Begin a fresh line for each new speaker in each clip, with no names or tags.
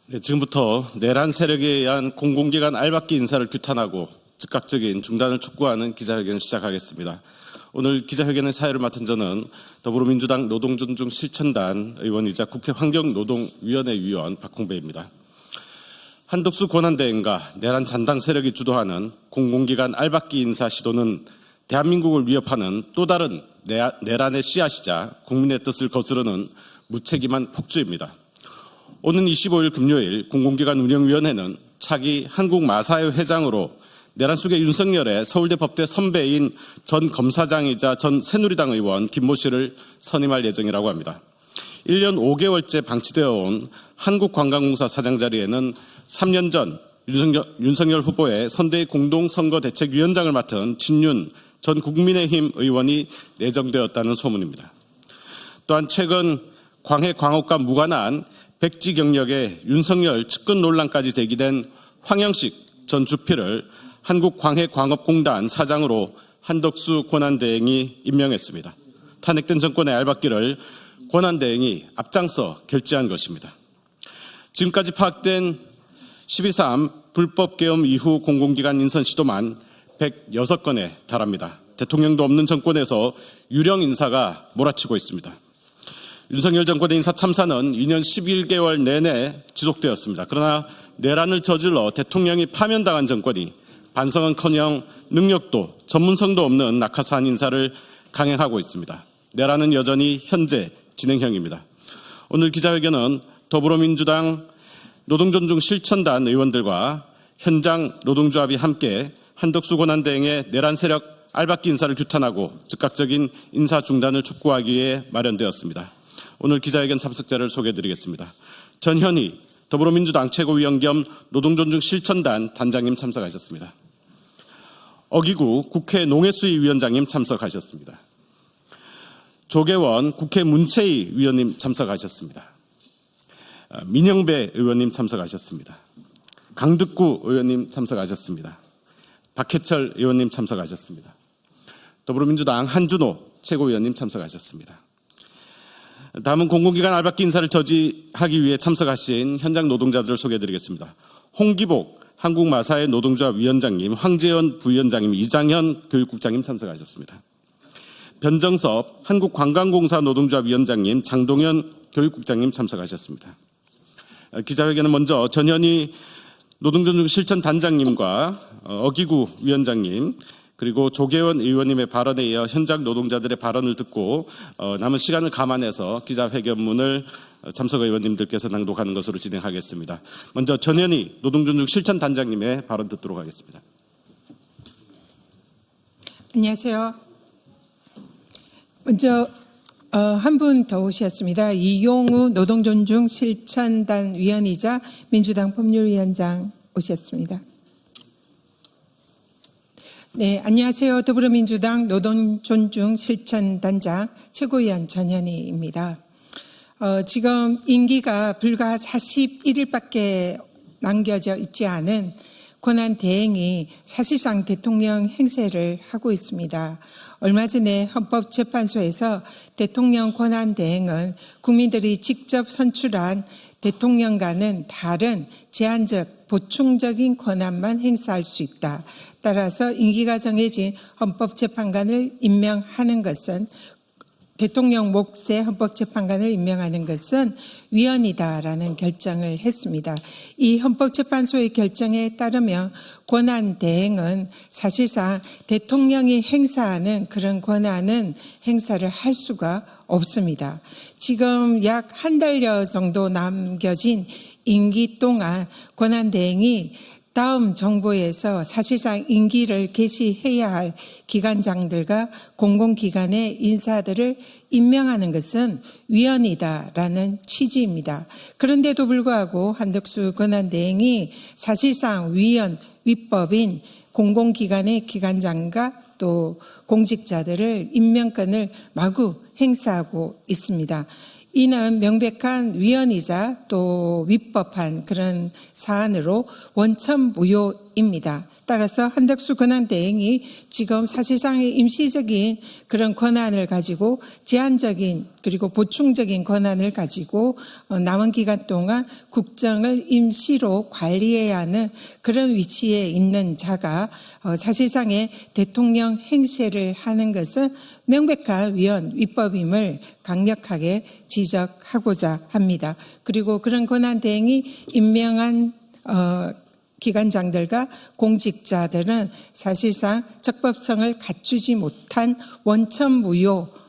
네, 지금부터 내란 세력에 의한 공공기관 알박기 인사를 규탄하고 즉각적인 중단을 촉구하는 기자회견을 시작하겠습니다. 오늘 기자회견의 사회를 맡은 저는 더불어민주당 노동존중 실천단 의원이자 국회 환경노동위원회 위원 박홍배입니다. 한덕수 권한대행과 내란 잔당 세력이 주도하는 공공기관 알박기 인사 시도는 대한민국을 위협하는 또 다른 내란의 씨앗이자 국민의 뜻을 거스르는 무책임한 폭주입니다. 오는 25일 금요일 공공기관 운영위원회는 차기 한국마사회 회장으로 내란 속의 윤석열의 서울대 법대 선배인 전 검사장이자 전 새누리당 의원 김모 씨를 선임할 예정이라고 합니다. 1년 5개월째 방치되어 온 한국관광공사 사장 자리에는 3년 전 윤석열 후보의 선대위 공동선거대책위원장을 맡은 진윤 전 국민의힘 의원이 내정되었다는 소문입니다. 또한 최근 광해 광옥과 무관한 백지 경력의 윤석열 측근 논란까지 제기된 황영식 전 주필을 한국광해광업공단 사장으로 한덕수 권한대행이 임명했습니다. 탄핵된 정권의 알박기를 권한대행이 앞장서 결재한 것입니다. 지금까지 파악된 12.3 불법 계엄 이후 공공기관 인선 시도만 106건에 달합니다. 대통령도 없는 정권에서 유령 인사가 몰아치고 있습니다. 윤석열 정권의 인사 참사는 2년 11개월 내내 지속되었습니다. 그러나 내란을 저질러 대통령이 파면당한 정권이 반성은커녕 능력도 전문성도 없는 낙하산 인사를 강행하고 있습니다. 내란은 여전히 현재 진행형입니다. 오늘 기자회견은 더불어민주당 노동존중 실천단 의원들과 현장 노동조합이 함께 한덕수 권한대행의 내란 세력 알박기 인사를 규탄하고 즉각적인 인사 중단을 촉구하기 위해 마련되었습니다. 오늘 기자회견 참석자를 소개해드리겠습니다. 전현희 더불어민주당 최고위원 겸 노동존중 실천단 단장님 참석하셨습니다. 어기구 국회 농해수위 위원장님 참석하셨습니다. 조계원 국회 문체위 위원님 참석하셨습니다. 민영배 의원님 참석하셨습니다. 강득구 의원님 참석하셨습니다. 박해철 의원님 참석하셨습니다. 더불어민주당 한준호 최고위원님 참석하셨습니다. 다음은 공공기관 알박기 인사를 저지하기 위해 참석하신 현장 노동자들을 소개해드리겠습니다. 홍기복 한국마사회 노동조합 위원장님, 황재현 부위원장님, 이장현 교육국장님 참석하셨습니다. 변정섭 한국관광공사 노동조합 위원장님, 장동현 교육국장님 참석하셨습니다. 기자회견은 먼저 전현희 노동존중 실천단장님과 어기구 위원장님 그리고 조계원 의원님의 발언에 이어 현장 노동자들의 발언을 듣고 남은 시간을 감안해서 기자회견문을 참석 의원님들께서 낭독하는 것으로 진행하겠습니다. 먼저 전현희 노동존중 실천단장님의 발언 듣도록 하겠습니다.
안녕하세요. 먼저 한 분 더 오셨습니다. 이용우 노동존중 실천단 위원이자 민주당 법률위원장 오셨습니다. 네, 안녕하세요. 더불어민주당 노동존중 실천단장 최고위원 전현희입니다. 지금 임기가 불과 41일밖에 남겨져 있지 않은 권한대행이 사실상 대통령 행세를 하고 있습니다. 얼마 전에 헌법재판소에서 대통령 권한대행은 국민들이 직접 선출한 대통령과는 다른 제한적 보충적인 권한만 행사할 수 있다. 따라서 임기가 정해진 헌법재판관을 임명하는 것은 대통령 몫의 헌법재판관을 임명하는 것은 위헌이다라는 결정을 했습니다. 이 헌법재판소의 결정에 따르면 권한대행은 사실상 대통령이 행사하는 그런 권한은 행사를 할 수가 없습니다. 지금 약 한 달여 정도 남겨진 임기 동안 권한대행이 다음 정부에서 사실상 임기를 개시해야 할 기관장들과 공공기관의 인사들을 임명하는 것은 위헌이다라는 취지입니다. 그런데도 불구하고 한덕수 권한대행이 사실상 위헌, 위법인 공공기관의 기관장과 또 공직자들을 임명권을 마구 행사하고 있습니다. 이는 명백한 위헌이자 또 위법한 그런 사안으로 원천 무효입니다. 따라서 한덕수 권한대행이 지금 사실상의 임시적인 그런 권한을 가지고 제한적인 그리고 보충적인 권한을 가지고 남은 기간 동안 국정을 임시로 관리해야 하는 그런 위치에 있는 자가 사실상의 대통령 행세를 하는 것은 명백한 위헌위법임을 강력하게 지적하고자 합니다. 그리고 그런 권한대행이 임명한 기관장들과 공직자들은 사실상 적법성을 갖추지 못한 원천무효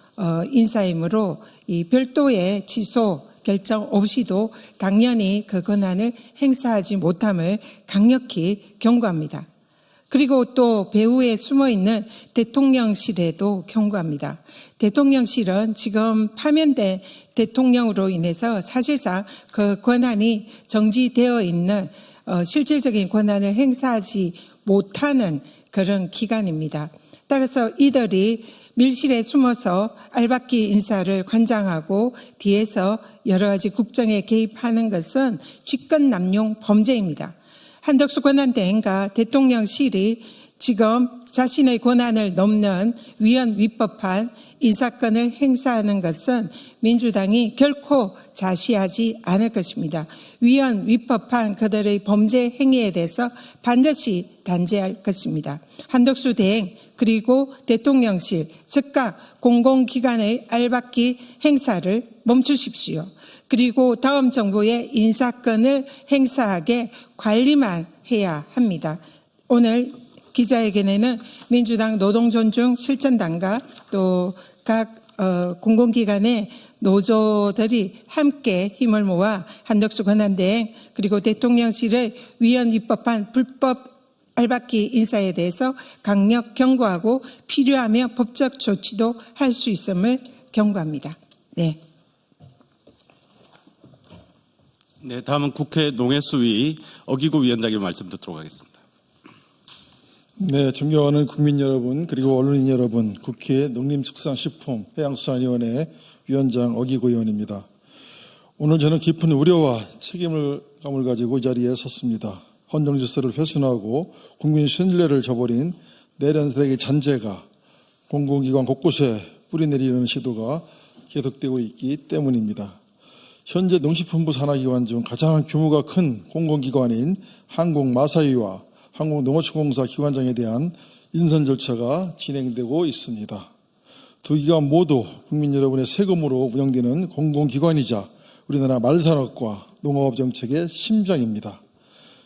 인사이므로 이 별도의 취소 결정 없이도 당연히 그 권한을 행사하지 못함을 강력히 경고합니다. 그리고 또 배후에 숨어있는 대통령실에도 경고합니다. 대통령실은 지금 파면된 대통령으로 인해서 사실상 그 권한이 정지되어 있는 실질적인 권한을 행사하지 못하는 그런 기관입니다. 따라서 이들이 밀실에 숨어서 알박기 인사를 관장하고 뒤에서 여러 가지 국정에 개입하는 것은 직권남용 범죄입니다. 한덕수 권한대행과 대통령실이 지금 자신의 권한을 넘는 위헌위법한 인사권을 행사하는 것은 민주당이 결코 자시하지 않을 것입니다. 위헌위법한 그들의 범죄 행위에 대해서 반드시 단죄할 것입니다. 한덕수 대행 그리고 대통령실 즉각 공공기관의 알박기 행사를 멈추십시오. 그리고 다음 정부의 인사권을 행사하게 관리만 해야 합니다. 오늘 기자회견에는 민주당 노동존중 실천단과 또 각 공공기관의 노조들이 함께 힘을 모아 한덕수 권한대행 그리고 대통령실의 위헌위법한 불법 알박기 인사에 대해서 강력 경고하고 필요하면 법적 조치도 할 수 있음을 경고합니다. 네.
네, 다음은 국회 농해수위 어기구 위원장의 말씀 듣도록 하겠습니다.
네, 존경하는 국민 여러분 그리고 언론인 여러분, 국회 농림축산식품해양수산위원회 위원장 어기구 의원입니다. 오늘 저는 깊은 우려와 책임감을 가지고 이 자리에 섰습니다. 헌정 질서를 훼손하고 국민 신뢰를 저버린 내란 세력의 잔재가 공공기관 곳곳에 뿌리내리는 시도가 계속되고 있기 때문입니다. 현재 농식품부 산하기관 중 가장 규모가 큰 공공기관인 한국마사위와 한국농어축공사 기관장에 대한 인선 절차가 진행되고 있습니다. 두 기관 모두 국민 여러분의 세금으로 운영되는 공공기관이자 우리나라 말산업과 농업 정책의 심장입니다.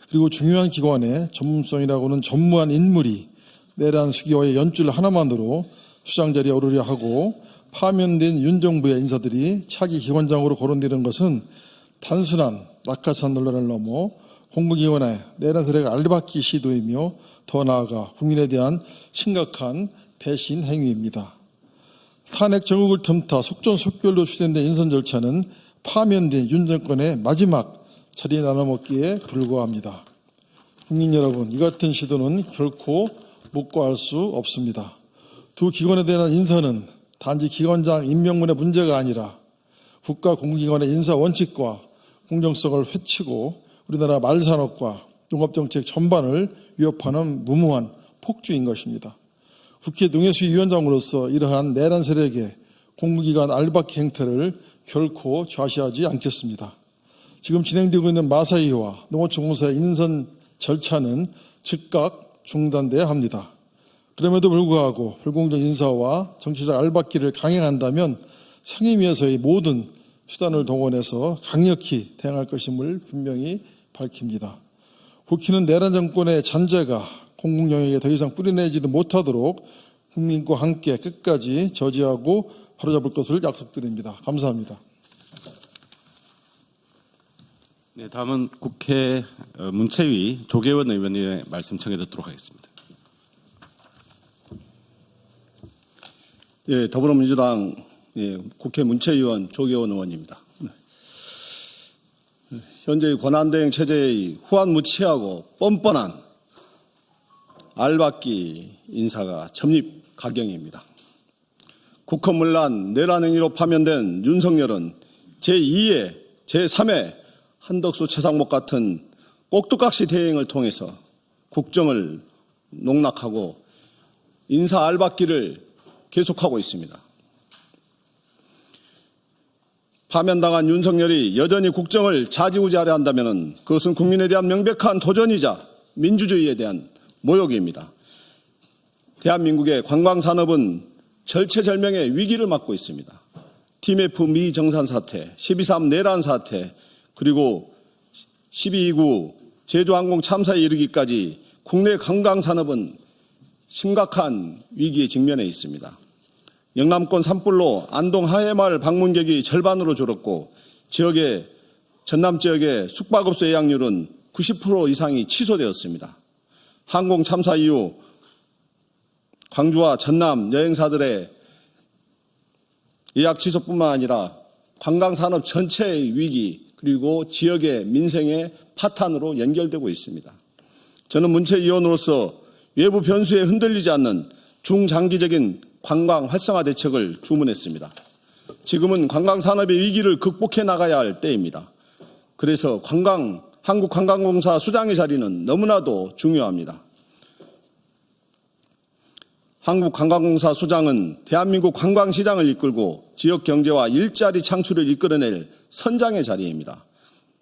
그리고 중요한 기관의 전문성이라고는 전무한 인물이 내란 수기와의 연줄 하나만으로 수장 자리에 오르려 하고 파면된 윤 정부의 인사들이 차기 기관장으로 거론되는 것은 단순한 낙하산 논란을 넘어 공공기관의 내란 세력 알박기 시도이며 더 나아가 국민에 대한 심각한 배신 행위입니다. 탄핵 정국을 틈타 속전속결로 추진된 인선 절차는 파면된 윤 정권의 마지막 자리 나눠먹기에 불과합니다. 국민 여러분, 이 같은 시도는 결코 묵과할 수 없습니다. 두 기관에 대한 인선은 단지 기관장 임명문의 문제가 아니라 국가 공공기관의 인사 원칙과 공정성을 해치고 우리나라 말산업과 농업정책 전반을 위협하는 무모한 폭주인 것입니다. 국회 농해수위 위원장으로서 이러한 내란 세력의 공공기관 알박기 행태를 결코 좌시하지 않겠습니다. 지금 진행되고 있는 마사위와 농어축공사의 인선 절차는 즉각 중단돼야 합니다. 그럼에도 불구하고 불공정 인사와 정치적 알박기를 강행한다면 상임위에서의 모든 수단을 동원해서 강력히 대응할 것임을 분명히 밝힙니다. 국회는 내란 정권의 잔재가 공공 영역에 더 이상 뿌리내지는 못하도록 국민과 함께 끝까지 저지하고 바로잡을 것을 약속드립니다. 감사합니다.
네, 다음은 국회 문체위 조계원 의원의 말씀 청해 듣도록 하겠습니다.
예, 더불어민주당 국회 문체위원 조계원 의원입니다. 현재의 권한대행 체제의 후한무치하고 뻔뻔한 알박기 인사가 점립가경입니다. 국헌문란 내란 행위로 파면된 윤석열은 제2회, 제3회 한덕수 최상목 같은 꼭두각시 대행을 통해서 국정을 농락하고 인사 알박기를 계속하고 있습니다. 파면당한 윤석열이 여전히 국정을 좌지우지하려 한다면 그것은 국민에 대한 명백한 도전이자 민주주의에 대한 모욕입니다. 대한민국의 관광산업은 절체절명의 위기를 맞고 있습니다. TMF 미정산 사태, 12.3 내란 사태, 그리고 12.29 제주항공 참사에 이르기까지 국내 관광산업은 심각한 위기에 직면해 있습니다. 영남권 산불로 안동 하회마을 방문객이 절반으로 줄었고 전남 지역의 숙박업소 예약률은 90% 이상이 취소되었습니다. 항공 참사 이후 광주와 전남 여행사들의 예약 취소뿐만 아니라 관광산업 전체의 위기 그리고 지역의 민생의 파탄으로 연결되고 있습니다. 저는 문체위원으로서 외부 변수에 흔들리지 않는 중장기적인 관광 활성화 대책을 주문했습니다. 지금은 관광산업의 위기를 극복해 나가야 할 때입니다. 그래서 한국관광공사 수장의 자리는 너무나도 중요합니다. 한국관광공사 수장은 대한민국 관광시장을 이끌고 지역경제와 일자리 창출을 이끌어낼 선장의 자리입니다.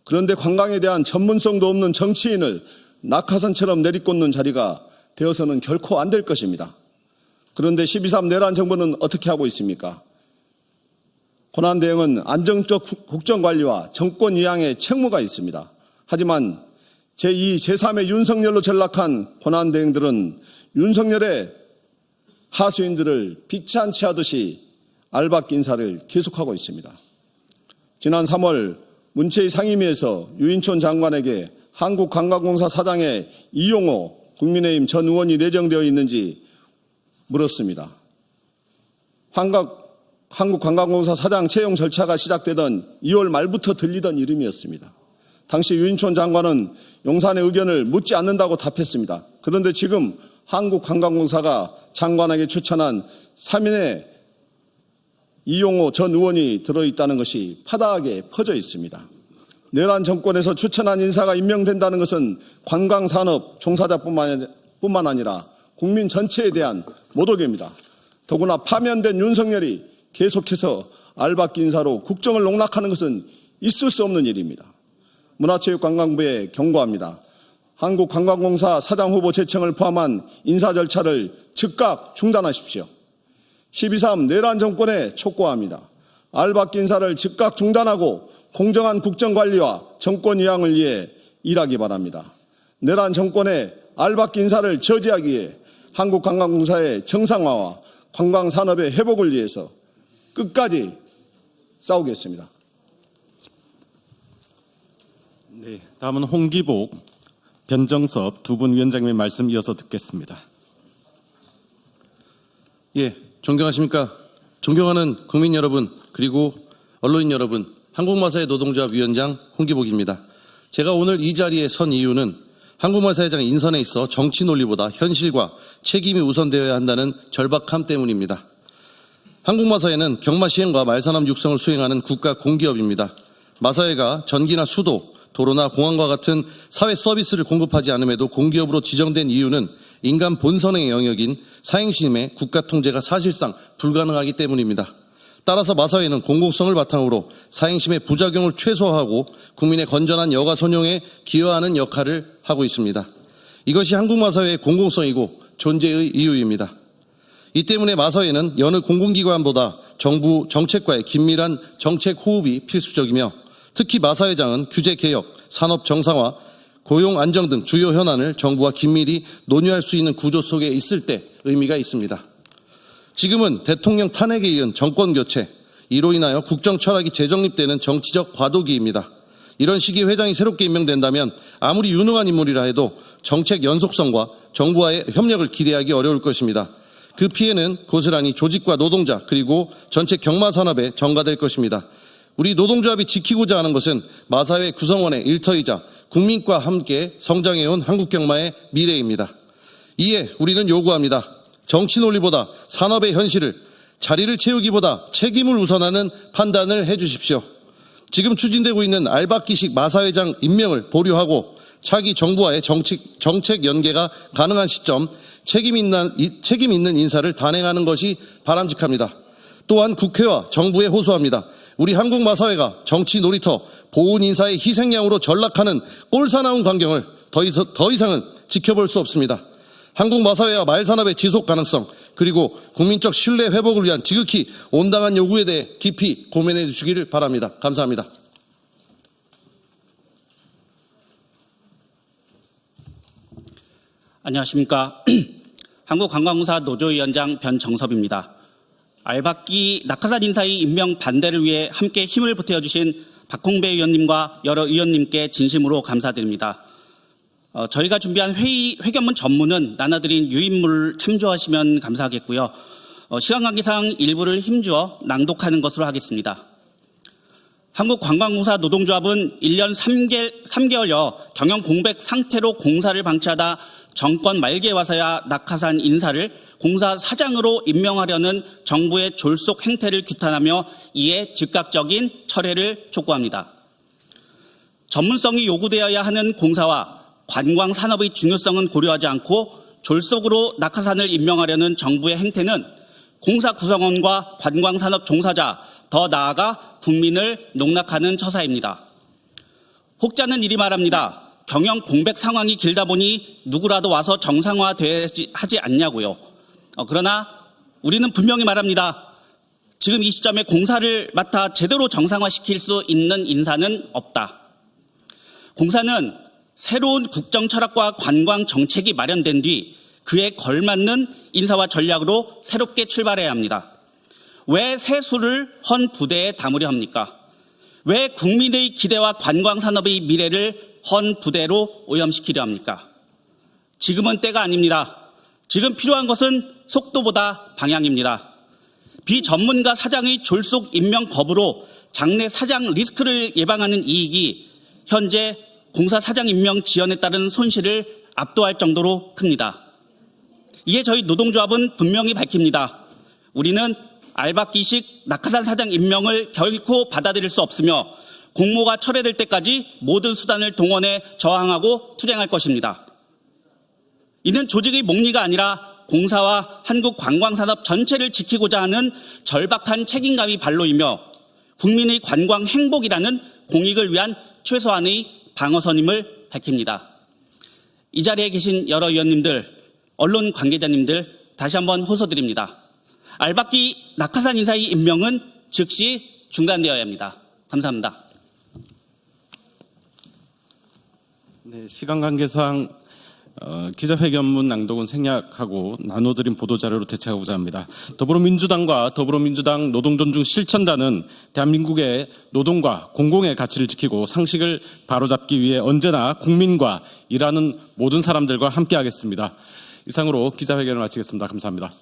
그런데 관광에 대한 전문성도 없는 정치인을 낙하산처럼 내리꽂는 자리가 되어서는 결코 안 될 것입니다. 그런데 12.3 내란 정부는 어떻게 하고 있습니까? 고난 대응은 안정적 국정관리와 정권 이양의 책무가 있습니다. 하지만 제2, 제3의 윤석열로 전락한 고난 대응들은 윤석열의 하수인들을 비찬치 하듯이 알박기 인사를 계속하고 있습니다. 지난 3월 문체위 상임위에서 유인촌 장관에게 한국관광공사 사장의 이용호 국민의힘 전 의원이 내정되어 있는지 물었습니다. 한국관광공사 사장 채용 절차가 시작되던 2월 말부터 들리던 이름이었습니다. 당시 유인촌 장관은 용산의 의견을 묻지 않는다고 답했습니다. 그런데 지금 한국관광공사가 장관에게 추천한 3인의 이용호 전 의원이 들어있다는 것이 파다하게 퍼져 있습니다. 내란 정권에서 추천한 인사가 임명된다는 것은 관광산업 종사자뿐만 아니라 국민 전체에 대한 모독입니다. 더구나 파면된 윤석열이 계속해서 알박기 인사로 국정을 농락하는 것은 있을 수 없는 일입니다. 문화체육관광부에 경고합니다. 한국관광공사 사장 후보 제청을 포함한 인사 절차를 즉각 중단하십시오. 12.3 내란 정권에 촉구합니다. 알박기 인사를 즉각 중단하고 공정한 국정관리와 정권 이양을 위해 일하기 바랍니다. 내란 정권의 알박기 인사를 저지하기 위해 한국관광공사의 정상화와 관광산업의 회복을 위해서 끝까지 싸우겠습니다.
네, 다음은 홍기복, 변정섭 두 분 위원장님의 말씀 이어서 듣겠습니다.
예, 존경하십니까? 존경하는 국민 여러분, 그리고 언론인 여러분, 한국마사회 노동조합 위원장 홍기복입니다. 제가 오늘 이 자리에 선 이유는 한국마사회장 인선에 있어 정치 논리보다 현실과 책임이 우선되어야 한다는 절박함 때문입니다. 한국마사회는 경마 시행과 말산업 육성을 수행하는 국가 공기업입니다. 마사회가 전기나 수도, 도로나 공항과 같은 사회 서비스를 공급하지 않음에도 공기업으로 지정된 이유는 인간 본선의 영역인 사행심의 국가 통제가 사실상 불가능하기 때문입니다. 따라서 마사회는 공공성을 바탕으로 사행심의 부작용을 최소화하고 국민의 건전한 여가 선용에 기여하는 역할을 하고 있습니다. 이것이 한국마사회의 공공성이고 존재의 이유입니다. 이 때문에 마사회는 여느 공공기관보다 정부 정책과의 긴밀한 정책 호흡이 필수적이며 특히 마사회장은 규제 개혁, 산업 정상화, 고용 안정 등 주요 현안을 정부와 긴밀히 논의할 수 있는 구조 속에 있을 때 의미가 있습니다. 지금은 대통령 탄핵에 이은 정권 교체, 이로 인하여 국정 철학이 재정립되는 정치적 과도기입니다. 이런 시기에 회장이 새롭게 임명된다면 아무리 유능한 인물이라 해도 정책 연속성과 정부와의 협력을 기대하기 어려울 것입니다. 그 피해는 고스란히 조직과 노동자 그리고 전체 경마산업에 전가될 것입니다. 우리 노동조합이 지키고자 하는 것은 마사회 구성원의 일터이자 국민과 함께 성장해온 한국경마의 미래입니다. 이에 우리는 요구합니다. 정치 논리보다 산업의 현실을, 자리를 채우기보다 책임을 우선하는 판단을 해주십시오. 지금 추진되고 있는 알박기식 마사회장 임명을 보류하고 차기 정부와의 정책 연계가 가능한 시점 책임 있는 인사를 단행하는 것이 바람직합니다. 또한 국회와 정부에 호소합니다. 우리 한국 마사회가 정치 놀이터 보훈 인사의 희생양으로 전락하는 꼴사나운 광경을 더 이상은 지켜볼 수 없습니다. 한국 마사회와 마을산업의 지속 가능성 그리고 국민적 신뢰 회복을 위한 지극히 온당한 요구에 대해 깊이 고민해 주시기를 바랍니다. 감사합니다.
안녕하십니까. 한국관광공사 노조위원장 변정섭입니다. 알박기 낙하산 인사의 임명 반대를 위해 함께 힘을 보태어주신 박홍배 의원님과 여러 의원님께 진심으로 감사드립니다. 저희가 준비한 회견문 전문은 나눠드린 유인물을 참조하시면 감사하겠고요. 시간 관계상 일부를 힘주어 낭독하는 것으로 하겠습니다. 한국관광공사 노동조합은 1년 3개월여 경영 공백 상태로 공사를 방치하다 정권 말기에 와서야 낙하산 인사를 공사 사장으로 임명하려는 정부의 졸속 행태를 규탄하며 이에 즉각적인 철회를 촉구합니다. 전문성이 요구되어야 하는 공사와 관광 산업의 중요성은 고려하지 않고 졸속으로 낙하산을 임명하려는 정부의 행태는 공사 구성원과 관광 산업 종사자, 더 나아가 국민을 농락하는 처사입니다. 혹자는 이리 말합니다. 경영 공백 상황이 길다 보니 누구라도 와서 정상화하지 않냐고요. 그러나 우리는 분명히 말합니다. 지금 이 시점에 공사를 맡아 제대로 정상화시킬 수 있는 인사는 없다. 공사는 새로운 국정 철학과 관광 정책이 마련된 뒤 그에 걸맞는 인사와 전략으로 새롭게 출발해야 합니다. 왜 세수를 헌 부대에 담으려 합니까? 왜 국민의 기대와 관광 산업의 미래를 헌 부대로 오염시키려 합니까? 지금은 때가 아닙니다. 지금 필요한 것은 속도보다 방향입니다. 비전문가 사장의 졸속 임명 거부로 장내 사장 리스크를 예방하는 이익이 현재 공사 사장 임명 지연에 따른 손실을 압도할 정도로 큽니다. 이에 저희 노동조합은 분명히 밝힙니다. 우리는 알박기식 낙하산 사장 임명을 결코 받아들일 수 없으며 공모가 철회될 때까지 모든 수단을 동원해 저항하고 투쟁할 것입니다. 이는 조직의 목리가 아니라 공사와 한국 관광산업 전체를 지키고자 하는 절박한 책임감이 발로이며 국민의 관광 행복이라는 공익을 위한 최소한의 방어선임을 밝힙니다. 이 자리에 계신 여러 의원님들, 언론 관계자님들 다시 한번 호소드립니다. 알박기 낙하산 인사의 임명은 즉시 중단되어야 합니다. 감사합니다.
네, 시간 관계상 기자회견문 낭독은 생략하고 나눠드린 보도자료로 대체하고자 합니다. 더불어민주당과 더불어민주당 노동존중 실천단은 대한민국의 노동과 공공의 가치를 지키고 상식을 바로잡기 위해 언제나 국민과 일하는 모든 사람들과 함께하겠습니다. 이상으로 기자회견을 마치겠습니다. 감사합니다.